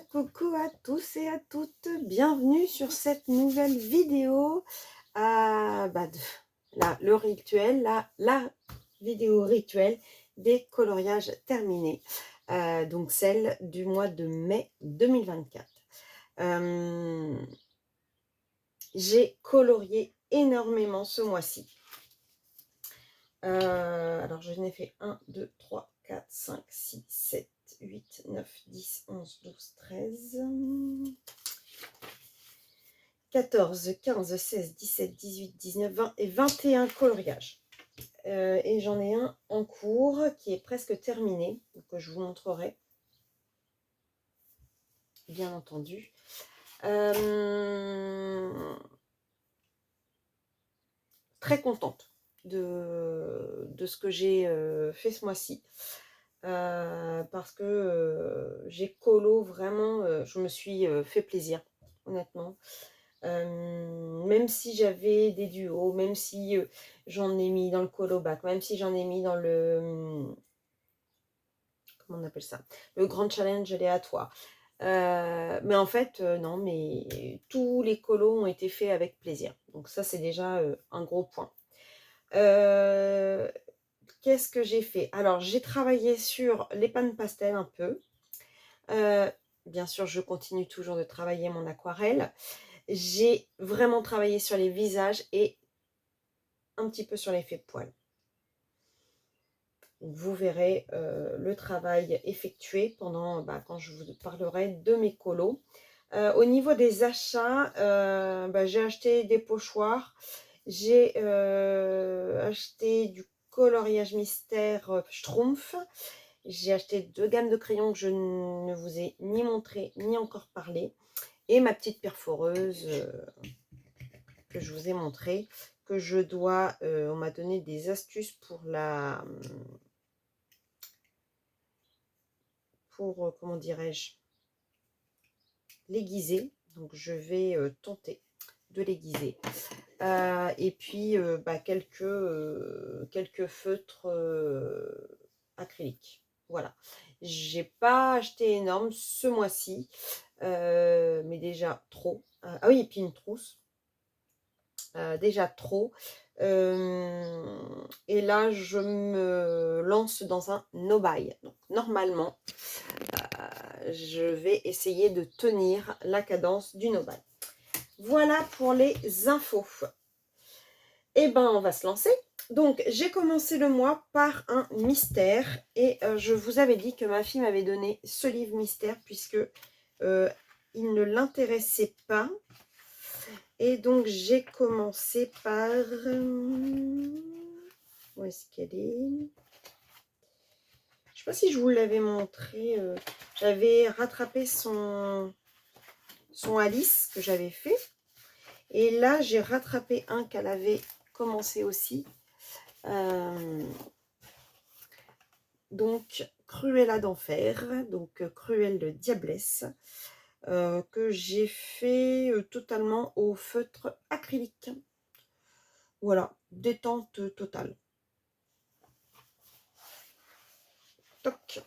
Coucou à tous et à toutes, bienvenue sur cette nouvelle vidéo. Le rituel, la vidéo rituelle des coloriages terminés, donc celle du mois de mai 2024. J'ai colorié énormément ce mois-ci. Alors je n'ai fait 1, 2, 3, 4, 5, 6, 7, 8, 9, 10, 11, 12, 13, 14, 15, 16, 17, 18, 19, 20 et 21 coloriages. Et j'en ai un en cours qui est presque terminé, que je vous montrerai, bien entendu. Très contente de ce que j'ai fait ce mois-ci. Parce que j'ai colo vraiment, je me suis fait plaisir, honnêtement. Même si j'avais des duos, même si j'en ai mis dans le colo bac, même si j'en ai mis dans le, comment on appelle ça, le grand challenge aléatoire. Mais en fait, non, mais tous les colos ont été faits avec plaisir. Donc ça, c'est déjà un gros point. Qu'est-ce que j'ai fait? Alors, j'ai travaillé sur les pannes pastel un peu. Bien sûr, je continue toujours de travailler mon aquarelle. J'ai vraiment travaillé sur les visages et un petit peu sur l'effet poil. Vous verrez le travail effectué pendant quand je vous parlerai de mes colos. Au niveau des achats, j'ai acheté des pochoirs. J'ai acheté du coloriage mystère Schtroumpf. J'ai acheté 2 gammes de crayons que je ne vous ai ni montré ni encore parlé. Et ma petite perforeuse que je vous ai montré, que je dois, on m'a donné des astuces pour la, comment dirais-je, l'aiguiser. Donc je vais tenter de l'aiguiser. Et puis quelques feutres acryliques. Voilà. J'ai pas acheté énorme ce mois-ci, mais déjà trop. Ah oui, et puis une trousse. Déjà trop. Et là, je me lance dans un no-buy. Donc, normalement, je vais essayer de tenir la cadence du no-buy. Voilà pour les infos. Eh ben, on va se lancer. Donc, j'ai commencé le mois par un mystère. Et je vous avais dit que ma fille m'avait donné ce livre mystère puisque il ne l'intéressait pas. Et donc, j'ai commencé par... où est-ce qu'elle est? Je ne sais pas si je vous l'avais montré. J'avais rattrapé son Alice que j'avais fait. Et là, j'ai rattrapé un qu'elle avait commencé aussi. Donc, Cruella d'enfer. Donc, Cruelle Diablesse. Que j'ai fait totalement au feutre acrylique. Voilà, détente totale. Toc.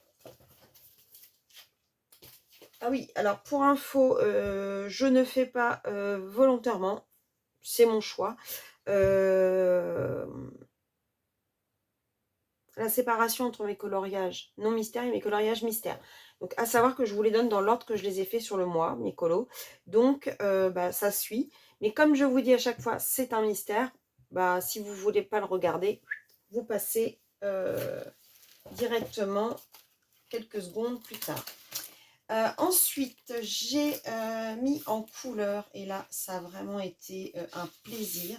Ah oui, alors pour info, je ne fais pas volontairement, c'est mon choix. La séparation entre mes coloriages non mystères et mes coloriages mystères. Donc à savoir que je vous les donne dans l'ordre que je les ai fait sur le mois, mes colos. Donc ça suit. Mais comme je vous dis à chaque fois, c'est un mystère. Si vous ne voulez pas le regarder, vous passez directement quelques secondes plus tard. Ensuite, j'ai mis en couleur, et là, ça a vraiment été un plaisir.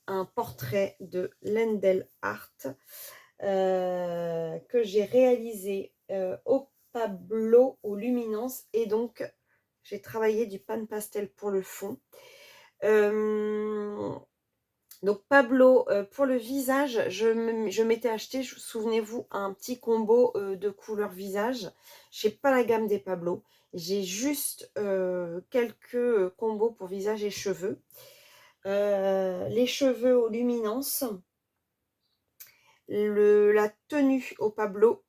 Un portrait de Lendl Art que j'ai réalisé au Pablo, aux luminances, et donc j'ai travaillé du pan pastel pour le fond. Donc Pablo, pour le visage, je m'étais acheté, souvenez-vous, un petit combo de couleur visage. Je n'ai pas la gamme des Pablo. J'ai juste quelques combos pour visage et cheveux. Les cheveux aux luminances. la tenue au Pablo,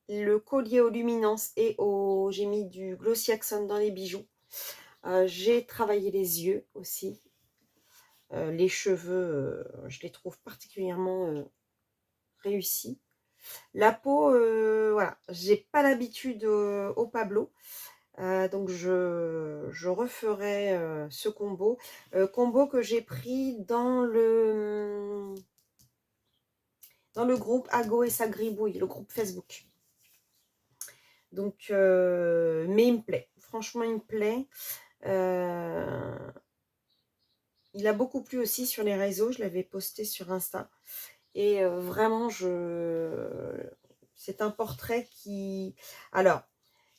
le collier aux luminances et j'ai mis du Glossy Accent dans les bijoux. J'ai travaillé les yeux aussi. Les cheveux, je les trouve particulièrement réussis. La peau, voilà, j'ai pas l'habitude au Pablo. Donc je referai ce combo. Combo que j'ai pris dans le groupe Ago et sa gribouille, le groupe Facebook. Donc, mais il me plaît. Franchement, il me plaît. Il a beaucoup plu aussi sur les réseaux. Je l'avais posté sur Insta. Et vraiment, c'est un portrait qui... Alors,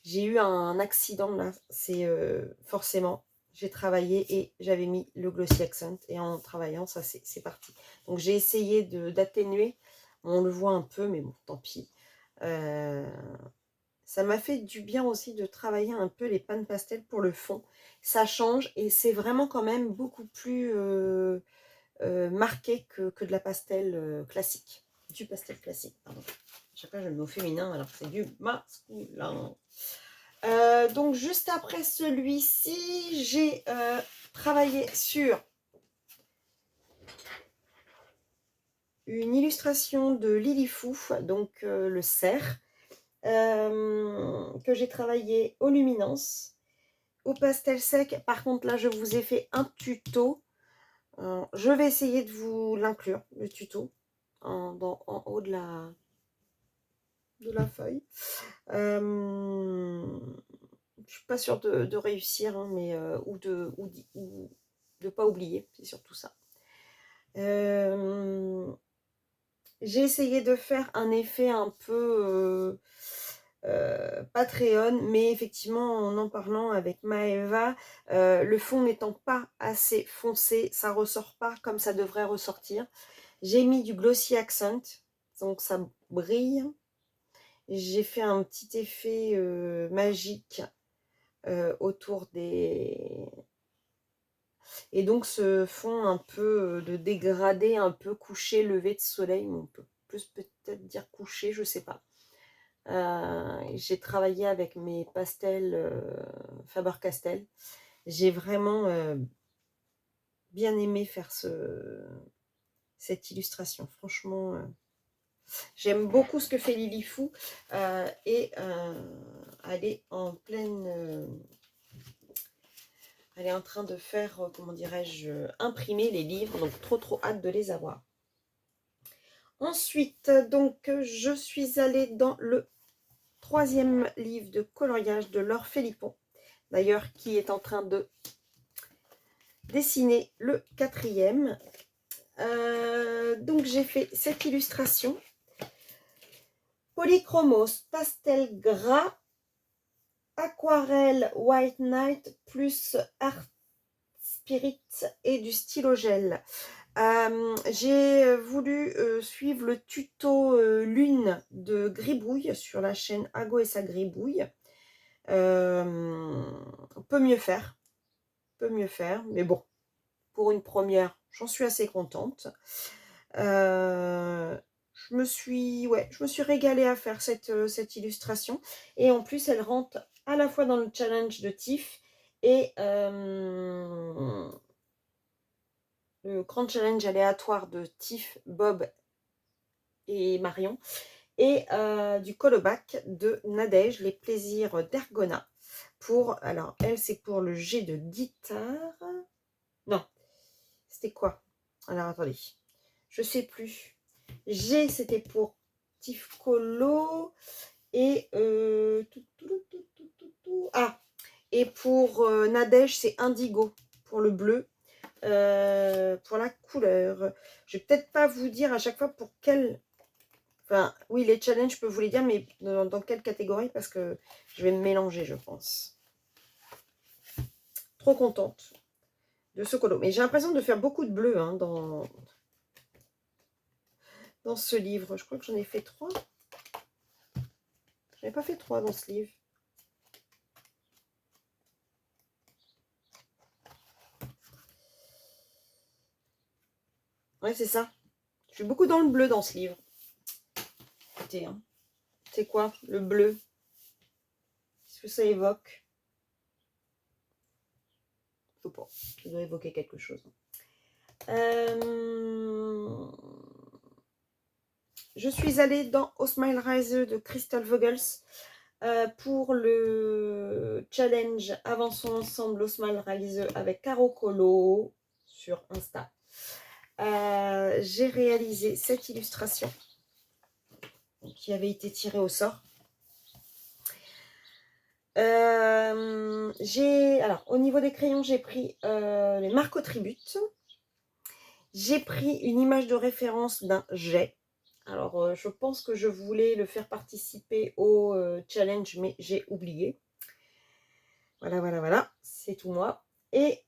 j'ai eu un accident là. C'est forcément, j'ai travaillé et j'avais mis le Glossy Accent. Et en travaillant, ça c'est parti. Donc, j'ai essayé d'atténuer. On le voit un peu, mais bon, tant pis. Ça m'a fait du bien aussi de travailler un peu les pâtes pastel pour le fond. Ça change et c'est vraiment quand même beaucoup plus marqué que de la pastel classique. Du pastel classique, pardon. Chaque fois, je le mets au féminin alors que c'est du masculin. Donc, juste après celui-ci, j'ai travaillé sur une illustration de Lily Fou, donc le cerf. Que j'ai travaillé aux luminances, au pastel sec. Par contre, là, je vous ai fait un tuto. Je vais essayer de vous l'inclure, le tuto, en haut de la feuille. Je suis pas sûre de réussir, hein, mais ou de pas oublier, c'est surtout ça. J'ai essayé de faire un effet un peu Patreon, mais effectivement en parlant avec Maëva, le fond n'étant pas assez foncé, ça ressort pas comme ça devrait ressortir. J'ai mis du Glossy Accent, donc ça brille. J'ai fait un petit effet magique autour des... Et donc ce fond un peu de dégradé, un peu couché, levé de soleil, on peut plus peut-être dire couché, je sais pas. J'ai travaillé avec mes pastels Faber-Castell. J'ai vraiment bien aimé faire cette illustration. Franchement, j'aime beaucoup ce que fait Lily Fou. Et elle est en pleine... elle est en train de faire, comment dirais-je, imprimer les livres. Donc, trop hâte de les avoir. Ensuite, donc, je suis allée dans le 3e livre de coloriage de Laure Philippon, d'ailleurs qui est en train de dessiner le 4e. Donc j'ai fait cette illustration. Polychromos, pastel gras, aquarelle White Night plus Art Spirit et du stylo gel. J'ai voulu suivre le tuto lune de Gribouille sur la chaîne Ago et sa Gribouille. On peut mieux faire, mais bon, pour une première, j'en suis assez contente. Je me suis régalée à faire cette illustration, et en plus elle rentre à la fois dans le challenge de Tiff et le grand challenge aléatoire de Tiff, Bob et Marion, et du colobac de Nadège, les plaisirs d'Ergona. Alors elle c'est pour le jet de guitare. Non, c'était quoi? Alors attendez, je sais plus. G c'était pour Tiff Colo et ah, et pour Nadège c'est indigo pour le bleu. Pour la couleur, je vais peut-être pas vous dire à chaque fois pour quelle... Enfin, oui, les challenges, je peux vous les dire, mais dans quelle catégorie, parce que je vais me mélanger, je pense. Trop contente de ce colo. Mais j'ai l'impression de faire beaucoup de bleu hein, dans ce livre. Je crois que j'en ai fait 3. Je n'ai pas fait 3 dans ce livre. Ouais, c'est ça. Je suis beaucoup dans le bleu dans ce livre. Écoutez, hein. C'est quoi le bleu? Qu'est-ce que ça évoque? Je sais pas. Ça doit évoquer quelque chose. Je suis allée dans Au Smile Rise de Crystal Vogels pour le challenge Avançons ensemble au Smile Rise avec Caro Colo sur Insta. J'ai réalisé cette illustration qui avait été tirée au sort. Alors, au niveau des crayons, j'ai pris les Marco Tribute. J'ai pris une image de référence d'un jet. Alors, je pense que je voulais le faire participer au challenge, mais j'ai oublié. Voilà, voilà, voilà. C'est tout moi. Et,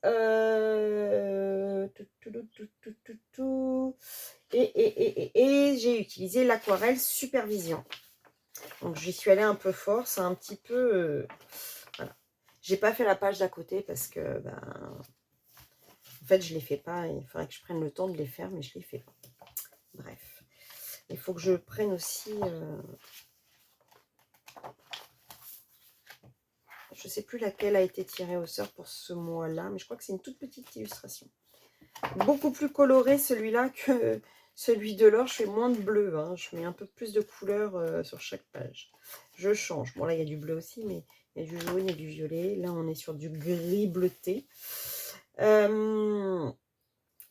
j'ai utilisé l'aquarelle Supervision. Donc, j'y suis allée un peu fort. C'est un petit peu... voilà. J'ai pas fait la page d'à côté parce que... en fait, je ne les fais pas. Il faudrait que je prenne le temps de les faire, mais je ne les fais pas. Bref. Il faut que je prenne aussi... je ne sais plus laquelle a été tirée au sort pour ce mois-là, mais je crois que c'est une toute petite illustration. Beaucoup plus coloré celui-là que celui de l'or. Je fais moins de bleu, hein. Je mets un peu plus de couleur sur chaque page. Je change. Bon, là, il y a du bleu aussi, mais il y a du jaune et du violet. Là, on est sur du gris bleuté.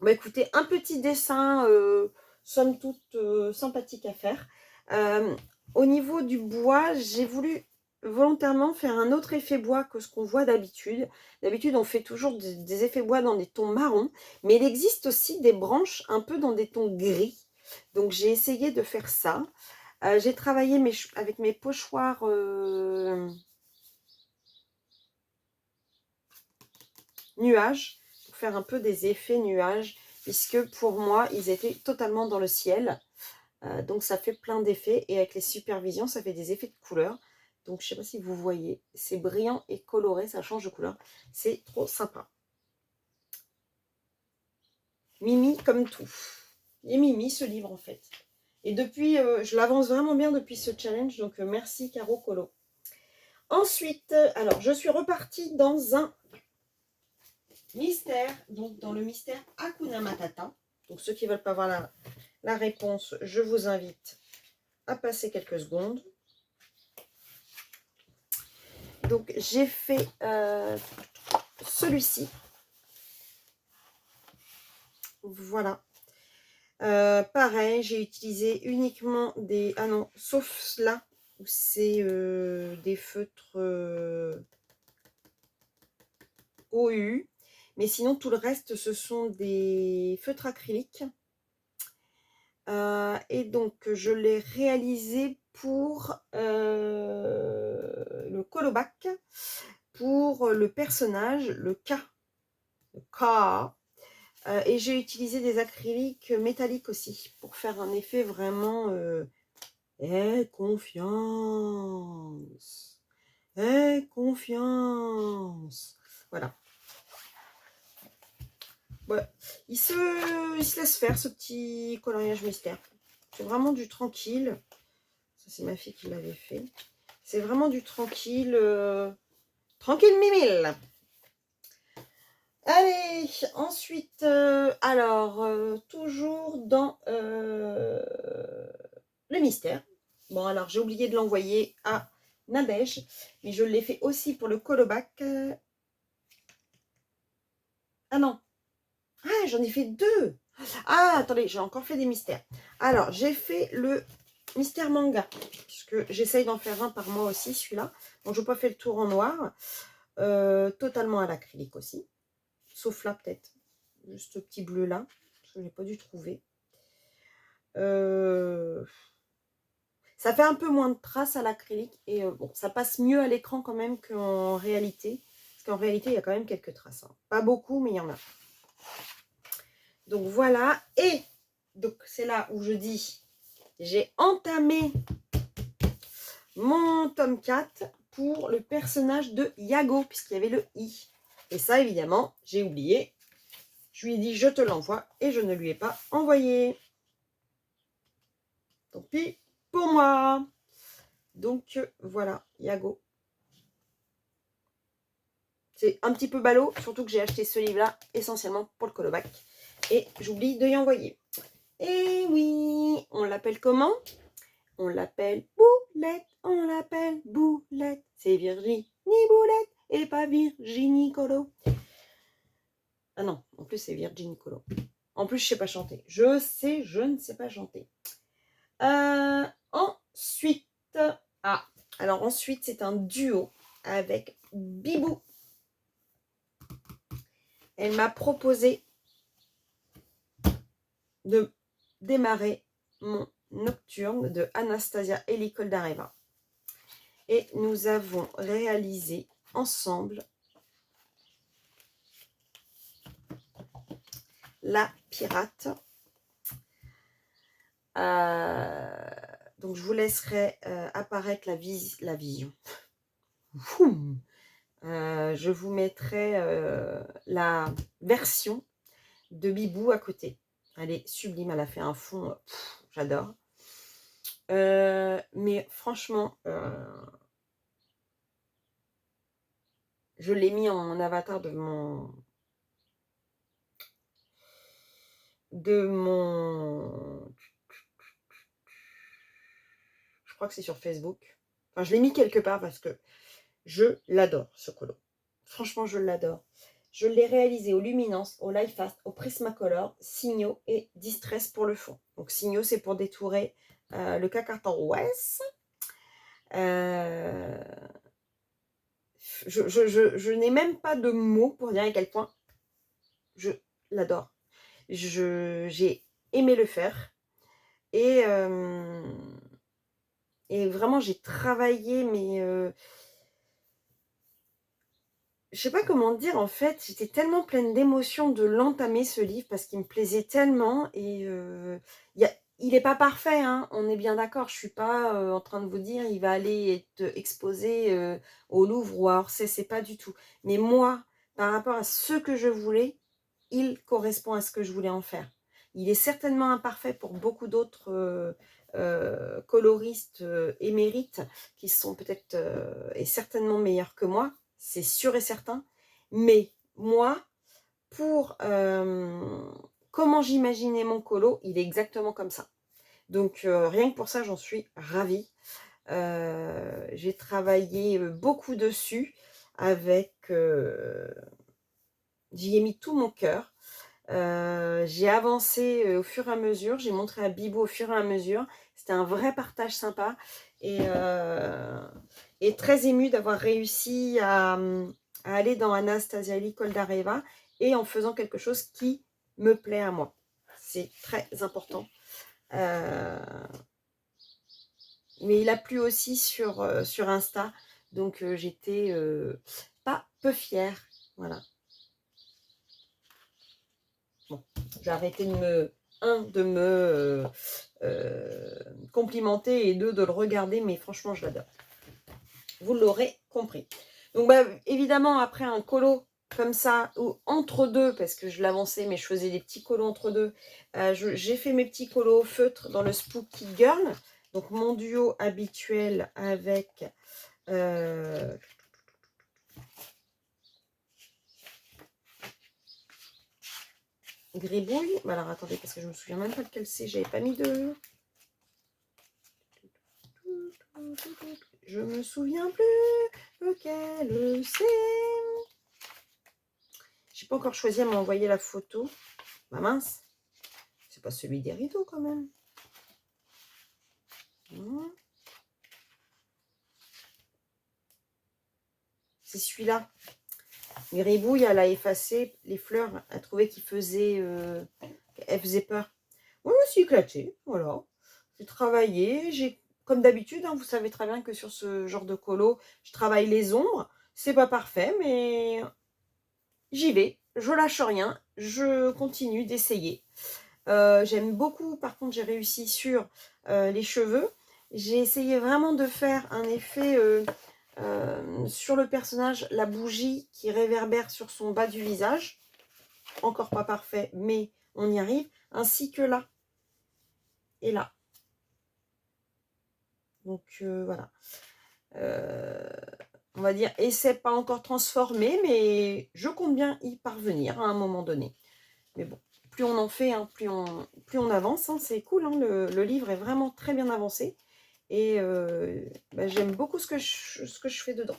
Écoutez, un petit dessin, somme toute sympathique à faire. Au niveau du bois, j'ai voulu volontairement faire un autre effet bois que ce qu'on voit d'habitude. D'habitude, on fait toujours des effets bois dans des tons marrons, mais il existe aussi des branches un peu dans des tons gris. Donc, j'ai essayé de faire ça. J'ai travaillé avec mes pochoirs nuages pour faire un peu des effets nuages, puisque pour moi, ils étaient totalement dans le ciel. Donc, ça fait plein d'effets. Et avec les supervisions, ça fait des effets de couleur. Donc, je ne sais pas si vous voyez. C'est brillant et coloré. Ça change de couleur. C'est trop sympa. Mimi comme tout. Et Mimi, ce livre, en fait. Et depuis, je l'avance vraiment bien depuis ce challenge. Donc, merci, Caro Colo. Ensuite, alors, je suis repartie dans un mystère. Donc, dans le mystère Hakuna Matata. Donc, ceux qui ne veulent pas voir la réponse, je vous invite à passer quelques secondes. Donc, j'ai fait celui-ci. Voilà. Pareil, j'ai utilisé uniquement des... Ah non, sauf là, où c'est des feutres OU. Mais sinon, tout le reste, ce sont des feutres acryliques. Et donc, je l'ai réalisé pour le colobac, pour le personnage, le K. Et j'ai utilisé des acryliques métalliques aussi, pour faire un effet vraiment confiance. Confiance. Voilà. Ouais. Il se laisse faire, ce petit coloriage mystère. C'est vraiment du tranquille. Ça, c'est ma fille qui l'avait fait. C'est vraiment du tranquille. Tranquille mimile. Allez, ensuite, toujours dans le mystère. Bon, alors, j'ai oublié de l'envoyer à Nadège, mais je l'ai fait aussi pour le colobac. Ah non. Ah, j'en ai fait deux. Ah, attendez, j'ai encore fait des mystères. Alors, j'ai fait le mystère manga, puisque j'essaye d'en faire un par mois aussi, celui-là. Donc, je n'ai pas fait le tour en noir. Totalement à l'acrylique aussi. Sauf là, peut-être. Juste ce petit bleu là. Parce que je n'ai pas dû trouver. Ça fait un peu moins de traces à l'acrylique. Et bon, ça passe mieux à l'écran quand même qu'en réalité. Parce qu'en réalité, il y a quand même quelques traces. Hein. Pas beaucoup, mais il y en a. Donc voilà. Et donc c'est là où je dis, j'ai entamé mon tome 4 pour le personnage de Yago, puisqu'il y avait le I. Et ça, évidemment, j'ai oublié. Je lui ai dit, je te l'envoie, et je ne lui ai pas envoyé. Tant pis pour moi. Donc, voilà, Yago. C'est un petit peu ballot, surtout que j'ai acheté ce livre-là essentiellement pour le colobac. Et j'oublie de y envoyer. Et oui, on l'appelle comment? On l'appelle Boulette, on l'appelle Boulette. C'est Virginie Boulette et pas Virginie Colo. Ah non, en plus c'est Virginie Colo. En plus, je sais pas chanter. Je ne sais pas chanter. Ensuite, alors ensuite, c'est un duo avec Bibou. Elle m'a proposé de démarrer mon nocturne de Anastasia et l'école d'Areva. Et nous avons réalisé ensemble la pirate. Donc je vous laisserai apparaître la vision. Je vous mettrai la version de Bibou à côté. Elle est sublime, elle a fait un fond, j'adore. Mais franchement, je l'ai mis en avatar de mon... Je crois que c'est sur Facebook. Enfin, je l'ai mis quelque part parce que je l'adore, ce colo. Franchement, je l'adore. Je l'ai réalisé au Luminance, au Life Fast, au Prismacolor, Signaux et Distress pour le fond. Donc, Signaux, c'est pour détourer le K-Carton Ouest. Je n'ai même pas de mots pour dire à quel point je l'adore. J'ai aimé le faire. Et vraiment, j'ai travaillé, mais je sais pas comment dire, en fait. J'étais tellement pleine d'émotions de l'entamer, ce livre, parce qu'il me plaisait tellement. Et il n'est pas parfait, hein, on est bien d'accord. Je suis pas en train de vous dire il va aller être exposé au Louvre ou à Orsay, c'est pas du tout. Mais moi, par rapport à ce que je voulais, il correspond à ce que je voulais en faire. Il est certainement imparfait pour beaucoup d'autres coloristes émérites qui sont peut-être et certainement meilleurs que moi, c'est sûr et certain. Mais moi, pour comment j'imaginais mon colo, il est exactement comme ça. Donc rien que pour ça, j'en suis ravie. J'ai travaillé beaucoup dessus avec... j'y ai mis tout mon cœur. J'ai avancé au fur et à mesure, j'ai montré à Bibou au fur et à mesure. C'était un vrai partage sympa et très émue d'avoir réussi à aller dans Anastasia, l'école d'Areva, et en faisant quelque chose qui me plaît à moi. C'est très important. Mais il a plu aussi sur Insta, donc j'étais pas peu fière. Voilà. Bon, j'ai arrêté de me complimenter et de le regarder, mais franchement, je l'adore. Vous l'aurez compris. Donc, évidemment, après un colo comme ça, ou entre deux, parce que je l'avançais, mais je faisais des petits colos entre deux, j'ai fait mes petits colos feutres dans le Spooky Girl. Donc, mon duo habituel avec... Gribouille. Alors, attendez, parce que je me souviens même pas de quel c'est. J'avais pas mis de... Je me souviens plus lequel c'est. J'ai pas encore choisi à m'envoyer la photo. Bah mince. C'est pas celui des rideaux quand même. C'est celui-là. Gribouille, elle a effacé les fleurs. Elle trouvait qu'il faisait... elle faisait peur. Moi, je me suis éclatée. Voilà. J'ai travaillé. Comme d'habitude, hein, vous savez très bien que sur ce genre de colo, je travaille les ombres. C'est pas parfait, mais j'y vais. Je lâche rien. Je continue d'essayer. J'aime beaucoup, par contre, j'ai réussi sur les cheveux. J'ai essayé vraiment de faire un effet sur le personnage, la bougie qui réverbère sur son bas du visage. Encore pas parfait, mais on y arrive. Ainsi que là. Et là. Donc voilà. On va dire, essai pas encore transformé, mais je compte bien y parvenir à un moment donné. Mais bon, plus on en fait, hein, plus on avance. Hein, c'est cool, hein, le livre est vraiment très bien avancé. Et bah, j'aime beaucoup ce que je fais dedans.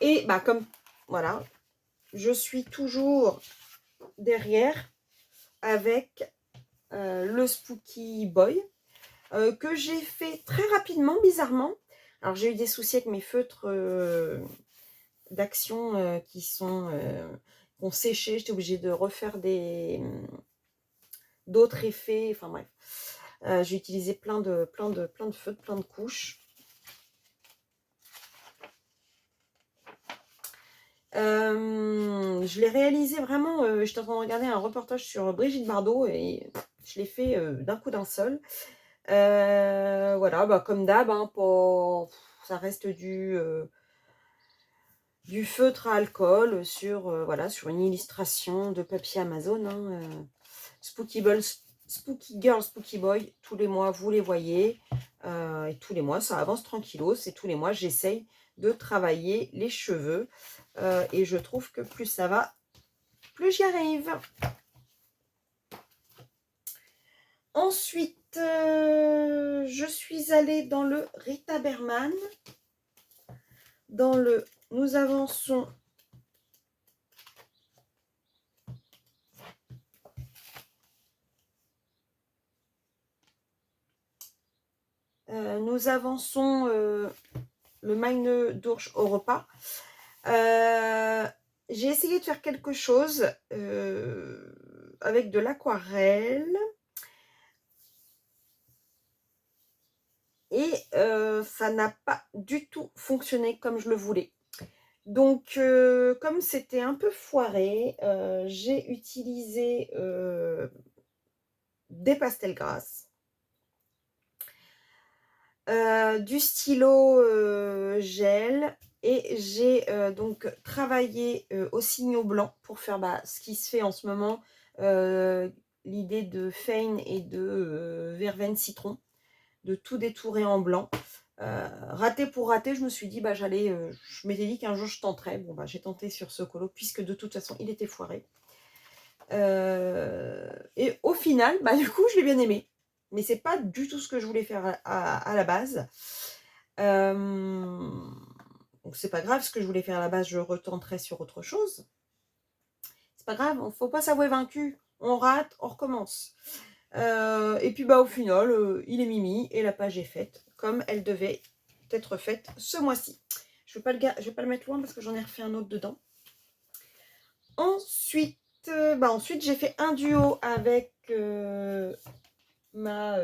Et bah, comme, voilà, je suis toujours derrière avec le Spooky Boy, que j'ai fait très rapidement, bizarrement. Alors, j'ai eu des soucis avec mes feutres d'action qui ont séché. J'étais obligée de refaire d'autres effets. Enfin, bref. J'ai utilisé plein de feutres, plein de couches. Je l'ai réalisé vraiment, j'étais en train de regarder un reportage sur Brigitte Bardot et je l'ai fait d'un coup d'un seul. Voilà, bah, comme d'hab, hein, ça reste du feutre à alcool sur, voilà, sur une illustration de papier Amazon. Hein, Spooky Girl, Spooky Boy, tous les mois vous les voyez. Et tous les mois ça avance tranquillos. Et tous les mois j'essaye de travailler les cheveux. Et je trouve que plus ça va, plus j'y arrive. Ensuite, je suis allée dans le Rita Berman. Dans le Nous avançons. Nous avançons le Meine Durch au repas. J'ai essayé de faire quelque chose avec de l'aquarelle. Et ça n'a pas du tout fonctionné comme je le voulais. Donc, comme c'était un peu foiré, j'ai utilisé des pastels grasses, du stylo gel, et j'ai donc travaillé au signo blanc pour faire ce qui se fait en ce moment, l'idée de Fein et de verveine citron, de tout détourer en blanc. Raté pour raté, je me suis dit, je m'étais dit qu'un jour je tenterais. Bon, j'ai tenté sur ce colo, puisque de toute façon, il était foiré. Et au final, du coup, je l'ai bien aimé. Mais c'est pas du tout ce que je voulais faire à la base. Donc, c'est pas grave, ce que je voulais faire à la base, je retenterai sur autre chose. C'est pas grave, il ne faut pas s'avouer vaincu. On rate, on recommence. Et puis au final, il est mimi et la page est faite comme elle devait être faite ce mois-ci. Je vais pas le mettre loin parce que j'en ai refait un autre dedans. Ensuite, j'ai fait un duo avec ma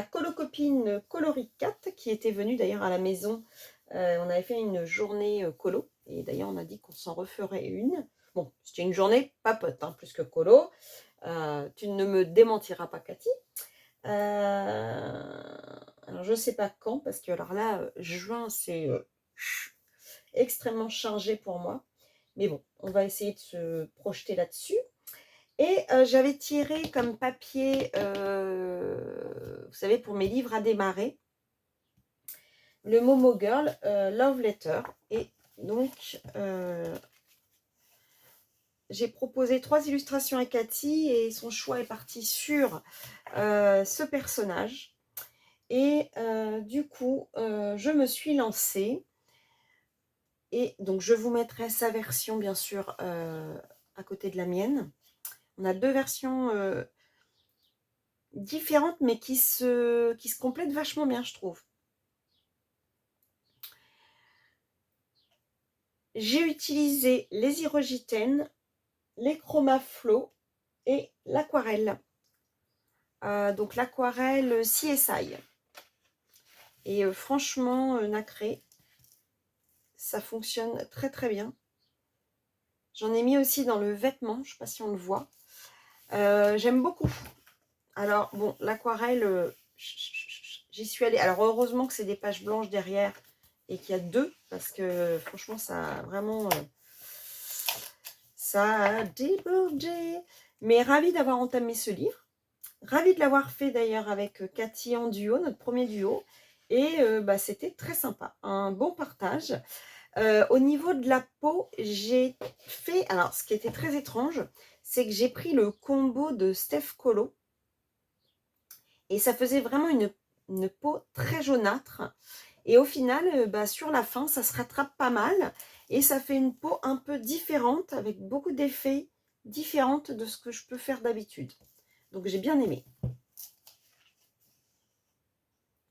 colo-copine Coloricat, qui était venue d'ailleurs à la maison. On avait fait une journée colo, et d'ailleurs on a dit qu'on s'en referait une. Bon, c'était une journée papote, hein, plus que colo. Tu ne me démentiras pas, Cathy. Alors, je ne sais pas quand, parce que alors là, juin, c'est extrêmement chargé pour moi. Mais bon, on va essayer de se projeter là-dessus. Et j'avais tiré comme papier, vous savez, pour mes livres à démarrer, le Momo Girl Love Letter. Et donc, j'ai proposé 3 illustrations à Cathy et son choix est parti sur ce personnage. Et du coup, je me suis lancée. Et donc, je vous mettrai sa version, bien sûr, à côté de la mienne. On a 2 versions différentes, mais qui se complètent vachement bien, je trouve. J'ai utilisé les Hyrogitènes, les Chromaflow et l'aquarelle. Donc l'aquarelle CSI. Et franchement, nacré, ça fonctionne très très bien. J'en ai mis aussi dans le vêtement, je ne sais pas si on le voit. J'aime beaucoup. Alors bon, l'aquarelle, j'y suis allée. Alors heureusement que c'est des pages blanches derrière et qu'il y a 2, parce que franchement ça a vraiment... ça a débordé. Mais ravie d'avoir entamé ce livre. Ravie de l'avoir fait d'ailleurs avec Cathy en duo, notre premier duo. Et bah, c'était très sympa, un bon partage. Au niveau de la peau, j'ai fait... Alors, ce qui était très étrange, c'est que j'ai pris le combo de Steph Colo. Et ça faisait vraiment une peau très jaunâtre. Et au final, bah, sur la fin, ça se rattrape pas mal. Et ça fait une peau un peu différente, avec beaucoup d'effets différents de ce que je peux faire d'habitude. Donc j'ai bien aimé.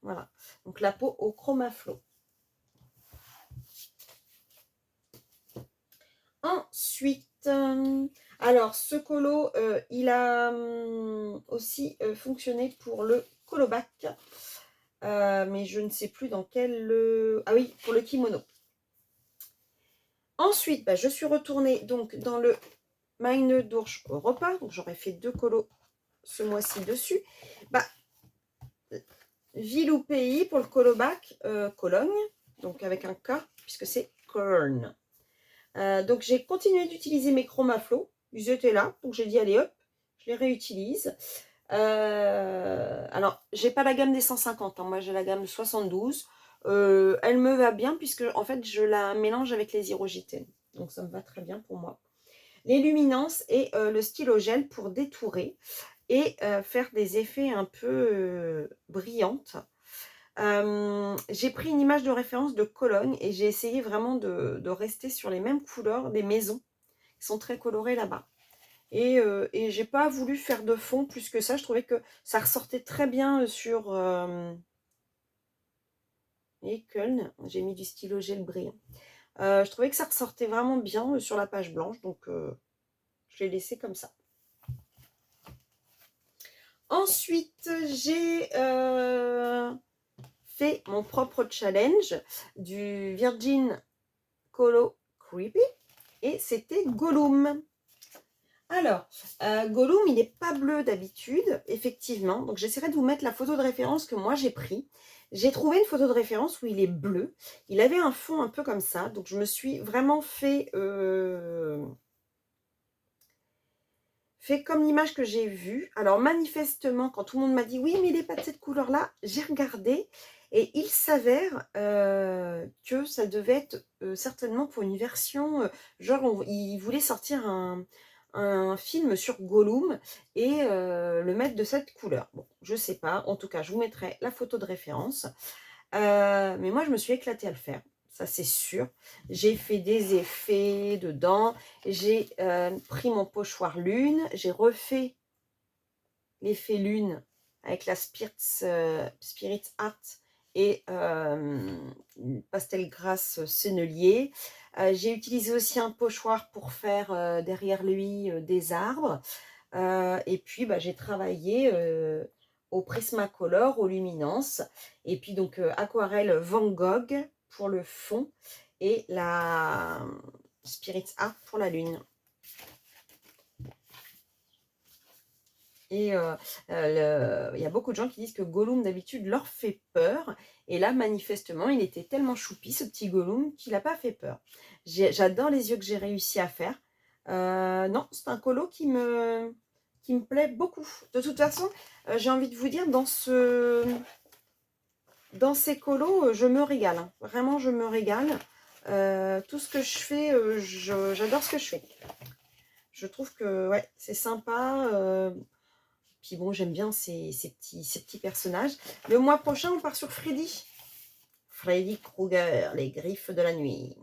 Voilà. Donc la peau au Chromaflow. Ensuite, alors ce colo, il a aussi fonctionné pour le colobac. Mais je ne sais plus dans quel... Ah oui, pour le kimono. Ensuite, bah, je suis retournée donc dans le Meine Durch Europa. Donc j'aurais fait 2 colos ce mois-ci dessus. Bah, ville ou pays pour le colobac, Cologne, donc avec un K, puisque c'est Köln. Donc j'ai continué d'utiliser mes Chromaflow. Ils étaient là, donc j'ai dit allez hop, je les réutilise. Alors, j'ai pas la gamme des 150, hein, moi j'ai la gamme 72. Elle me va bien puisque en fait je la mélange avec les Hyrogènes. Donc ça me va très bien pour moi. Les luminances et le stylo gel pour détourer et faire des effets un peu brillantes. J'ai pris une image de référence de Cologne et j'ai essayé vraiment de rester sur les mêmes couleurs des maisons qui sont très colorées là-bas. Et j'ai pas voulu faire de fond plus que ça. Je trouvais que ça ressortait très bien sur et Köln. J'ai mis du stylo gel brillant. Je trouvais que ça ressortait vraiment bien sur la page blanche, donc je l'ai laissé comme ça. Ensuite, j'ai fait mon propre challenge du Virgin Colo Creepy et c'était Gollum. Alors, Gollum, il n'est pas bleu d'habitude, effectivement. Donc, j'essaierai de vous mettre la photo de référence que moi j'ai pris. J'ai trouvé une photo de référence où il est bleu. Il avait un fond un peu comme ça. Donc, je me suis vraiment fait comme l'image que j'ai vue. Alors, manifestement, quand tout le monde m'a dit « Oui, mais il n'est pas de cette couleur-là », j'ai regardé. Et il s'avère que ça devait être certainement pour une version... genre, il voulait sortir un film sur Gollum et le mettre de cette couleur. Bon, je sais pas. En tout cas, je vous mettrai la photo de référence. Mais moi, je me suis éclatée à le faire. Ça, c'est sûr. J'ai fait des effets dedans. J'ai pris mon pochoir lune. J'ai refait l'effet lune avec la Spirit Art et pastel grasse sennelier. J'ai utilisé aussi un pochoir pour faire derrière lui des arbres. Et puis, bah, j'ai travaillé au Prismacolor, aux luminances. Et puis, donc, aquarelle Van Gogh pour le fond et la Spirit Art pour la lune. Et il y a beaucoup de gens qui disent que Gollum d'habitude leur fait peur. Et là, manifestement, il était tellement choupi, ce petit Gollum, qu'il n'a pas fait peur. J'adore les yeux que j'ai réussi à faire. Non, c'est un colo qui me plaît beaucoup. De toute façon, j'ai envie de vous dire, dans ces colos, je me régale. Hein. Vraiment, je me régale. Tout ce que je fais, j'adore ce que je fais. Je trouve que ouais, c'est sympa. Puis bon, j'aime bien ces petits personnages. Le mois prochain, on part sur Freddy. Freddy Krueger, les griffes de la nuit.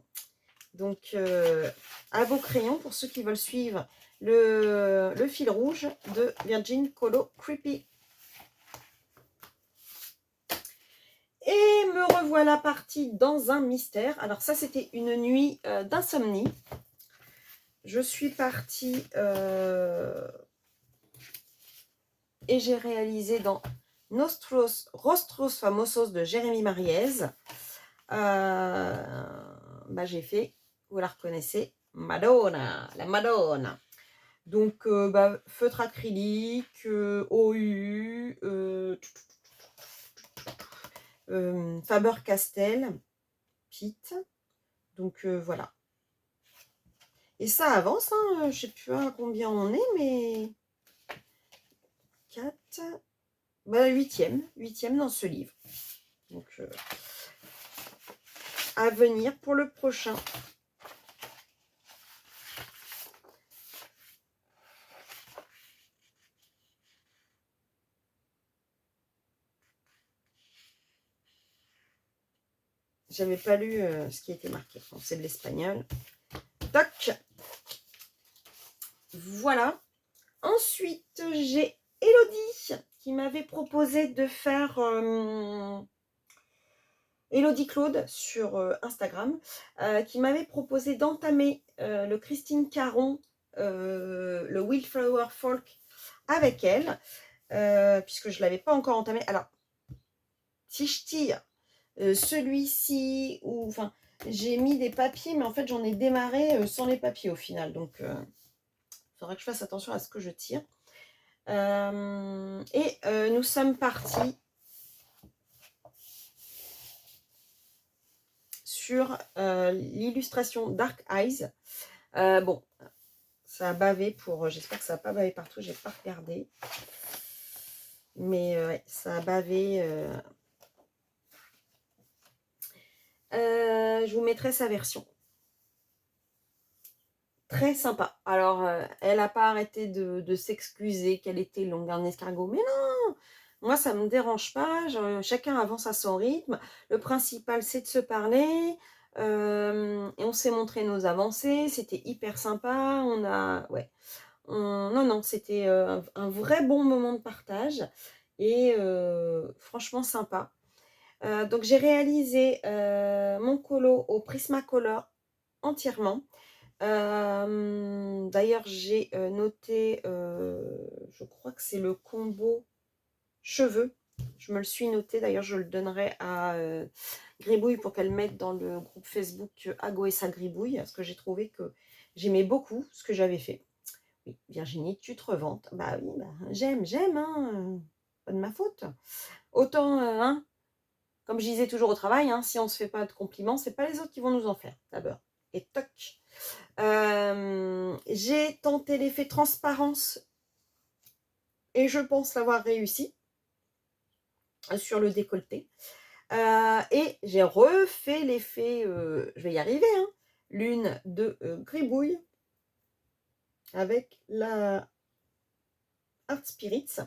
Donc, à vos crayons pour ceux qui veulent suivre le fil rouge de Virgin Colo Creepy. Et me revoilà partie dans un mystère. Alors ça, c'était une nuit d'insomnie. Je suis partie et j'ai réalisé dans Rostros Famosos de Jérémy Mariez. Bah, j'ai fait, vous la reconnaissez, Madonna, la Madonna. Donc, bah, feutre acrylique, OU, Faber-Castell, Pete. Donc, voilà. Et ça avance, hein, je ne sais plus à combien on est, mais 4, bah, huitième dans ce livre. Donc, à venir pour le prochain. J'avais pas lu ce qui était marqué. Bon, c'est de l'espagnol. Toc. Voilà. Ensuite, j'ai Elodie qui m'avait proposé de faire Elodie Claude sur Instagram, qui m'avait proposé d'entamer le Christine Caron, le Wildflower Folk avec elle, puisque je ne l'avais pas encore entamé. Alors, si je tire celui-ci, ou enfin, j'ai mis des papiers, mais en fait, j'en ai démarré sans les papiers au final. Donc, il faudra que je fasse attention à ce que je tire. Nous sommes partis sur l'illustration Dark Eyes. Bon, ça a bavé pour... J'espère que ça n'a pas bavé partout, j'ai pas regardé. Mais ouais, ça a bavé. Je vous mettrai sa version. Très sympa. Alors, elle n'a pas arrêté de s'excuser qu'elle était longue en escargot. Mais non, moi, ça ne me dérange pas. Chacun avance à son rythme. Le principal, c'est de se parler. Et on s'est montré nos avancées. C'était hyper sympa. On a... Ouais. Non, c'était un vrai bon moment de partage. Et franchement, sympa. Donc, j'ai réalisé mon colo au Prismacolor entièrement. D'ailleurs, j'ai noté, je crois que c'est le combo cheveux. Je me le suis noté. D'ailleurs, je le donnerai à Gribouille pour qu'elle mette dans le groupe Facebook Ago et sa Gribouille, parce que j'ai trouvé que j'aimais beaucoup ce que j'avais fait. Oui, Virginie, tu te reventes. Bah oui, bah, j'aime, hein, pas de ma faute. Autant, hein, comme je disais toujours au travail, hein, si on ne se fait pas de compliments, c'est pas les autres qui vont nous en faire, d'abord. Et toc. J'ai tenté l'effet transparence et je pense l'avoir réussi sur le décolleté. Et j'ai refait l'effet, je vais y arriver, hein, lune de Gribouille avec la Art Spirits.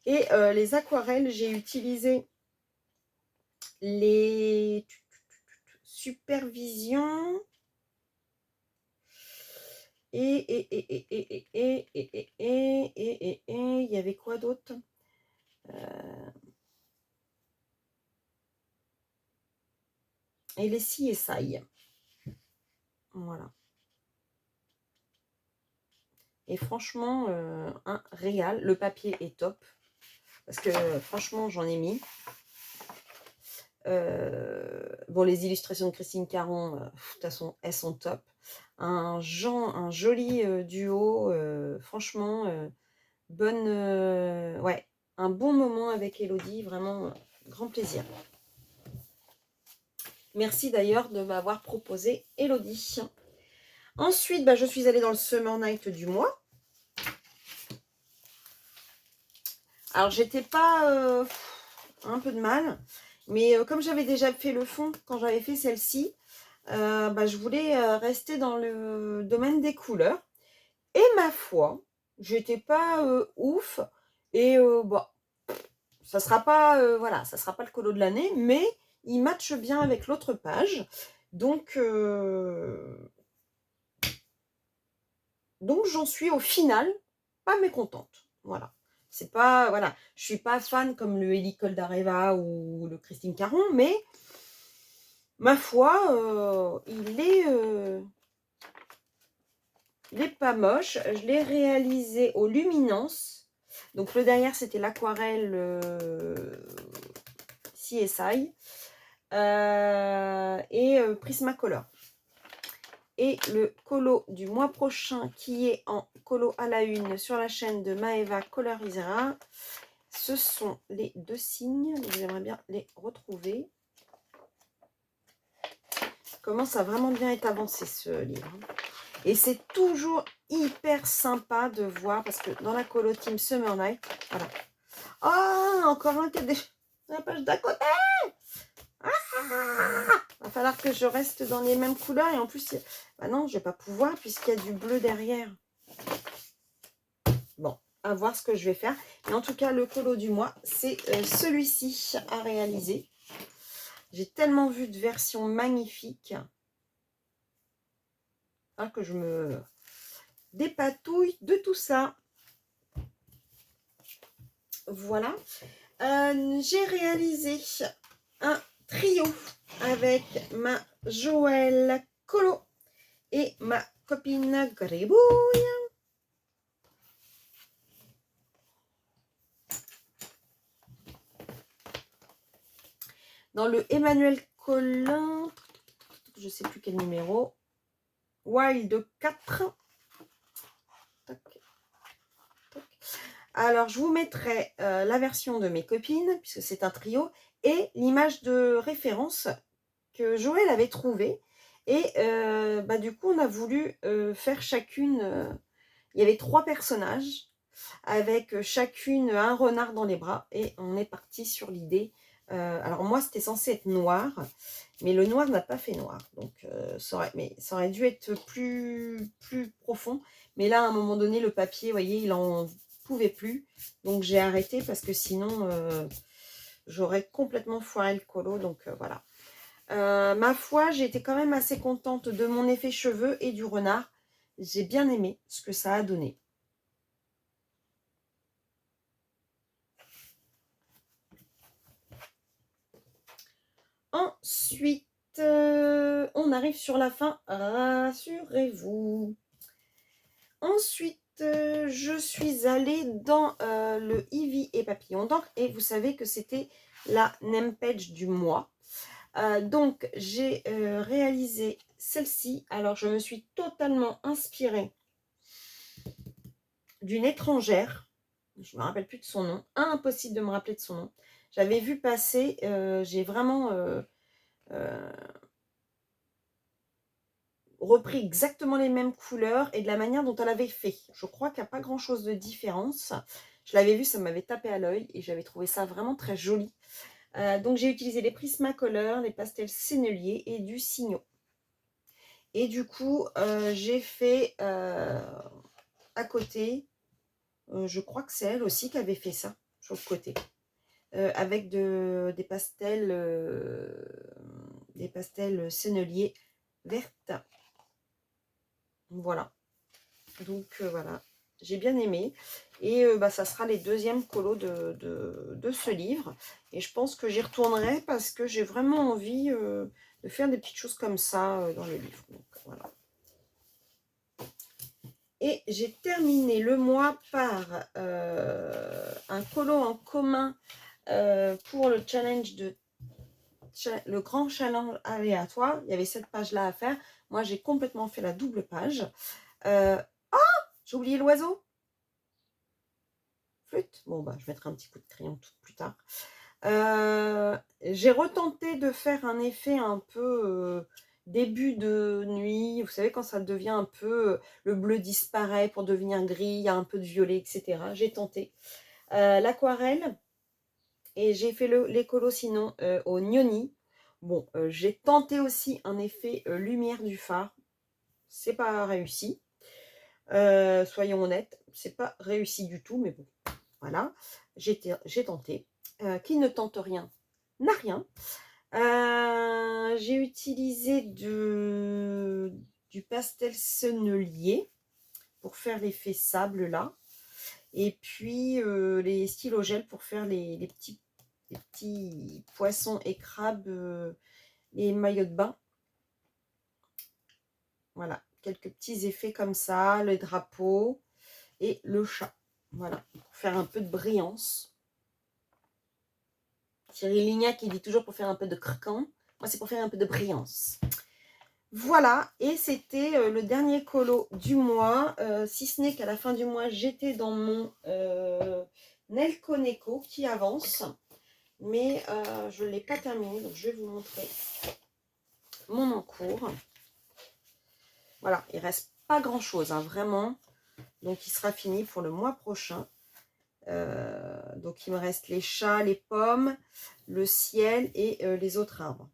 Et les aquarelles, j'ai utilisé les Supervision. Et il y avait quoi d'autre? Et les CSI. Voilà. Et franchement, un régal. Le papier est top. Parce que franchement, j'en ai mis. Bon, les illustrations de Christine Caron, de toute façon, elles sont top. Un joli duo. Franchement, ouais, un bon moment avec Elodie. Vraiment, grand plaisir. Merci d'ailleurs de m'avoir proposé Elodie. Ensuite, bah, je suis allée dans le Summer Night du mois. Alors, j'étais pas un peu de mal, mais comme j'avais déjà fait le fond quand j'avais fait celle-ci, bah, je voulais rester dans le domaine des couleurs. Et ma foi, j'étais pas ouf. Et bah, ça sera pas, voilà, ça sera pas le colo de l'année, mais il matche bien avec l'autre page. Donc j'en suis au final pas mécontente. Voilà. C'est pas, voilà, je suis pas fan comme le Hélicole d'Areva ou le Christine Caron, mais ma foi, il est pas moche. Je l'ai réalisé aux luminances. Donc le derrière, c'était l'aquarelle CSI et Prismacolor. Et le colo du mois prochain qui est en colo à la une sur la chaîne de Maeva Colorizera. Ce sont les deux signes. Donc j'aimerais bien les retrouver. Commence à vraiment bien être avancé ce livre. Et c'est toujours hyper sympa de voir parce que dans la colo Team Summer Night, voilà. Oh, encore un qui a la page d'à côté. Ah, va falloir que je reste dans les mêmes couleurs. Et en plus, bah non, je vais pas pouvoir puisqu'il y a du bleu derrière. Bon, à voir ce que je vais faire. Mais en tout cas, le colo du mois, c'est celui-ci à réaliser. J'ai tellement vu de versions magnifiques hein, que je me dépatouille de tout ça. Voilà. J'ai réalisé un trio avec ma Joëlle Colo et ma copine Gribouille. Dans le Emmanuel Collin, je ne sais plus quel numéro, Wild 4. Tac, tac. Alors, je vous mettrai la version de mes copines, puisque c'est un trio, et l'image de référence que Joël avait trouvée. Et bah, du coup, on a voulu faire chacune... il y avait 3 personnages, avec chacune un renard dans les bras. Et on est parti sur l'idée... alors moi, c'était censé être noir, mais le noir n'a pas fait noir. Donc, ça aurait dû être plus profond. Mais là, à un moment donné, le papier, vous voyez, il en pouvait plus. Donc, j'ai arrêté parce que sinon, j'aurais complètement foiré le colo. Donc, voilà. Ma foi, j'ai été quand même assez contente de mon effet cheveux et du renard. J'ai bien aimé ce que ça a donné. Ensuite, on arrive sur la fin, rassurez-vous. Ensuite, je suis allée dans le Ivy et Papillon d'encre et vous savez que c'était la name page du mois. Donc, j'ai réalisé celle-ci. Alors, je me suis totalement inspirée d'une étrangère. Je ne me rappelle plus de son nom. Impossible de me rappeler de son nom. J'avais vu passer, j'ai vraiment repris exactement les mêmes couleurs et de la manière dont elle avait fait. Je crois qu'il n'y a pas grand-chose de différence. Je l'avais vu, ça m'avait tapé à l'œil et j'avais trouvé ça vraiment très joli. Donc j'ai utilisé les Prismacolor, les pastels senneliers et du Signo. Et du coup, j'ai fait à côté, je crois que c'est elle aussi qui avait fait ça, sur le côté. Avec des pastels senneliers vertes. Voilà. Donc voilà, j'ai bien aimé. Et bah, ça sera les deuxièmes colos de ce livre. Et je pense que j'y retournerai parce que j'ai vraiment envie de faire des petites choses comme ça dans le livre. Donc voilà. Et j'ai terminé le mois par un colo en commun pour le challenge le grand challenge aléatoire. Il y avait cette page-là à faire. Moi, j'ai complètement fait la double page. J'ai oublié l'oiseau. Flûte. Bon, bah, je mettrai un petit coup de crayon tout plus tard. J'ai retenté de faire un effet un peu début de nuit. Vous savez, quand ça devient un peu... le bleu disparaît pour devenir gris, il y a un peu de violet, etc. J'ai tenté. L'aquarelle. Et j'ai fait les colos sinon au gnoni. Bon, j'ai tenté aussi un effet lumière du phare. C'est pas réussi. Soyons honnêtes, c'est pas réussi du tout, mais bon, voilà, j'ai tenté. Qui ne tente rien n'a rien. J'ai utilisé du pastel sennelier pour faire l'effet sable là. Et puis les stylos gel pour faire les petits poissons et crabes, les maillots de bain. Voilà, quelques petits effets comme ça, le drapeau et le chat. Voilà, pour faire un peu de brillance. Thierry Lignac qui dit toujours pour faire un peu de croquant. Moi, c'est pour faire un peu de brillance. Voilà, et c'était le dernier colo du mois. Si ce n'est qu'à la fin du mois, j'étais dans mon Nelco Neco qui avance. Mais je ne l'ai pas terminé, donc je vais vous montrer mon encours. Voilà, il ne reste pas grand-chose, hein, vraiment. Donc, il sera fini pour le mois prochain. Donc il me reste les chats, les pommes, le ciel et les autres arbres.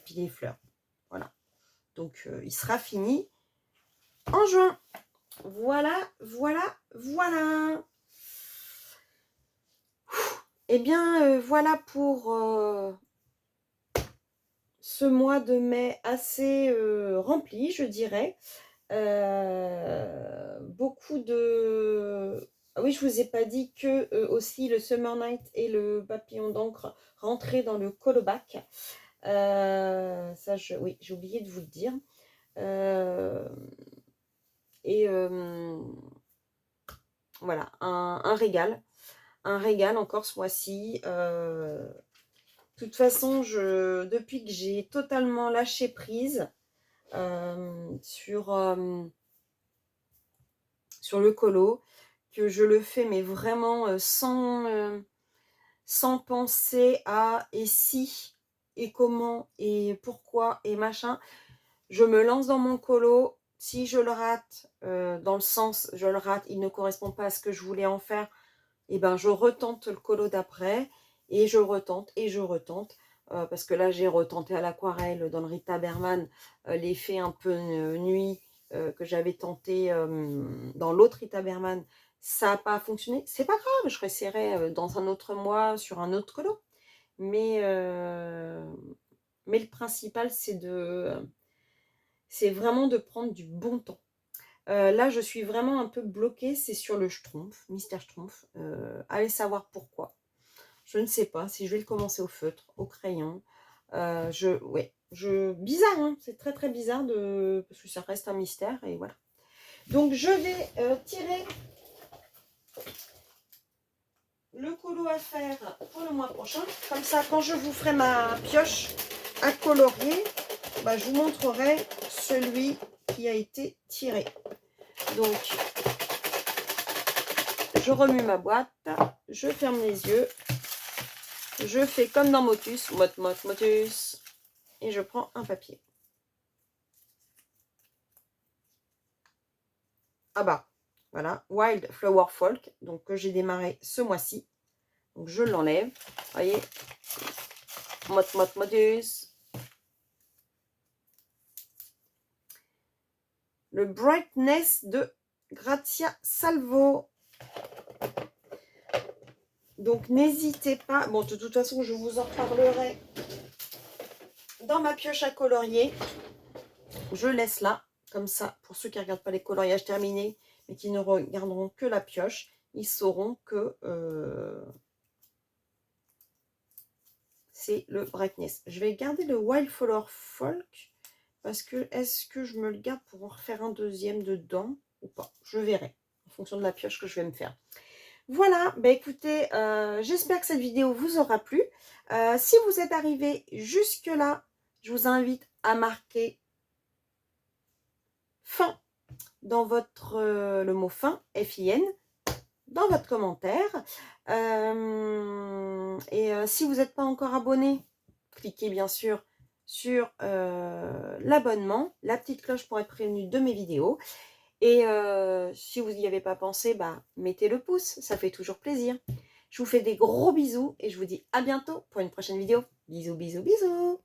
Puis les fleurs. Voilà. Donc il sera fini en juin. Voilà, voilà, voilà. Eh bien, voilà pour ce mois de mai assez rempli, je dirais. Beaucoup de... Ah oui, je vous ai pas dit que aussi le Summer Night et le papillon d'encre rentraient dans le colobac. Ça, oui, j'ai oublié de vous le dire. Et voilà, un régal. Un régal encore ce mois-ci. De toute façon, depuis que j'ai totalement lâché prise sur le colo, que je le fais mais vraiment sans penser à et si et comment et pourquoi et machin. Je me lance dans mon colo. Si je le rate, dans le sens je le rate, il ne correspond pas à ce que je voulais en faire, et ben je retente le colo d'après et je retente et je retente. Parce que là j'ai retenté à l'aquarelle dans le Rita Berman l'effet un peu nuit que j'avais tenté dans l'autre Rita Berman. Ça n'a pas fonctionné, c'est pas grave, je réessayerai dans un autre mois sur un autre colo. Mais le principal c'est vraiment de prendre du bon temps. Là, je suis vraiment un peu bloquée, c'est sur le Schtroumpf, Mystère Schtroumpf. Allez savoir pourquoi. Je ne sais pas si je vais le commencer au feutre, au crayon. Bizarre, hein, c'est très très bizarre parce que ça reste un mystère et voilà. Donc je vais tirer le colo à faire pour le mois prochain. Comme ça, quand je vous ferai ma pioche à colorier, bah, je vous montrerai celui qui a été tiré. Donc, je remue ma boîte, je ferme les yeux, je fais comme dans Motus, Motus, et je prends un papier. Ah bah, voilà, Wild Flower Folk, donc que j'ai démarré ce mois-ci. Donc je l'enlève, vous voyez, Motus. Le Brightness de Grazia Salvo. Donc n'hésitez pas, bon de toute façon je vous en reparlerai dans ma pioche à colorier. Je laisse là, comme ça, pour ceux qui ne regardent pas les coloriages terminés, mais qui ne regarderont que la pioche, ils sauront que c'est le Brightness. Je vais garder le Wild Flower Folk, parce que est-ce que je me le garde pour en refaire un deuxième dedans ou pas? Je verrai, en fonction de la pioche que je vais me faire. Voilà, bah écoutez, j'espère que cette vidéo vous aura plu. Si vous êtes arrivé jusque-là, je vous invite à marquer fin dans votre, le mot fin, F-I-N, dans votre commentaire. Si vous n'êtes pas encore abonné, cliquez bien sûr sur l'abonnement, la petite cloche pour être prévenu de mes vidéos. Et si vous n'y avez pas pensé, bah, mettez le pouce, ça fait toujours plaisir. Je vous fais des gros bisous et je vous dis à bientôt pour une prochaine vidéo. Bisous, bisous, bisous.